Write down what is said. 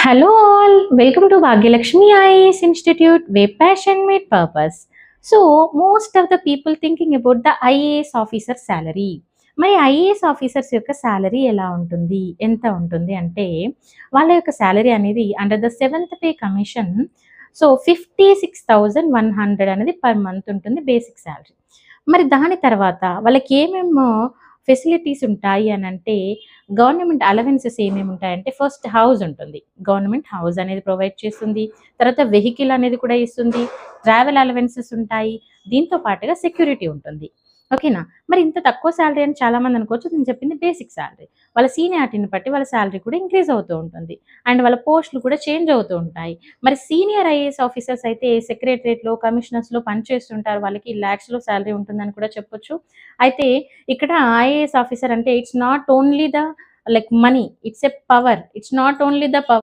Hello all, welcome to Bhagyalakshmi IAS Institute where passion meet purpose. So most of the people thinking about the IAS officer salary. మరి IAS officers యొక్క salary ఎలా ఉంటుంది, ఎంత ఉంటుంది అంటే వాళ్ళ యొక్క శాలరీ అనేది under the 7th pay commission. So 56,100 అనేది పర్ మంత్ ఉంటుంది బేసిక్ శాలరీ. మరి దాని తర్వాత వాళ్ళకి ఏమేమో ఫెసిలిటీస్ ఉంటాయి అని అంటే గవర్నమెంట్ అలవెన్సెస్ ఏమేమి ఉంటాయంటే ఫస్ట్ హౌస్ ఉంటుంది. గవర్నమెంట్ హౌస్ అనేది ప్రొవైడ్ చేస్తుంది. తర్వాత వెహికల్ అనేది కూడా ఇస్తుంది. ట్రావెల్ అలవెన్సెస్ ఉంటాయి. దీంతో పాటుగా సెక్యూరిటీ ఉంటుంది. ఓకేనా? మరి ఇంత తక్కువ సాలరీ అని చాలామంది అనుకోవచ్చు. నేను చెప్పింది బేసిక్ సాలరీ. వాళ్ళ సీనియారిటీని బట్టి వాళ్ళ సాలరీ కూడా ఇంక్రీజ్ అవుతూ ఉంటుంది. అండ్ వాళ్ళ పోస్టులు కూడా చేంజ్ అవుతూ ఉంటాయి. మరి సీనియర్ ఐఏఎస్ ఆఫీసర్స్ అయితే సెక్రటరేట్‌లో, కమిషనర్స్‌లో పనిచేస్తుంటారు. వాళ్ళకి లాక్స్‌లో సాలరీ ఉంటుందని కూడా చెప్పొచ్చు. అయితే ఇక్కడ ఐఏఎస్ ఆఫీసర్ అంటే it's not only the like money, it's a power. It's not only the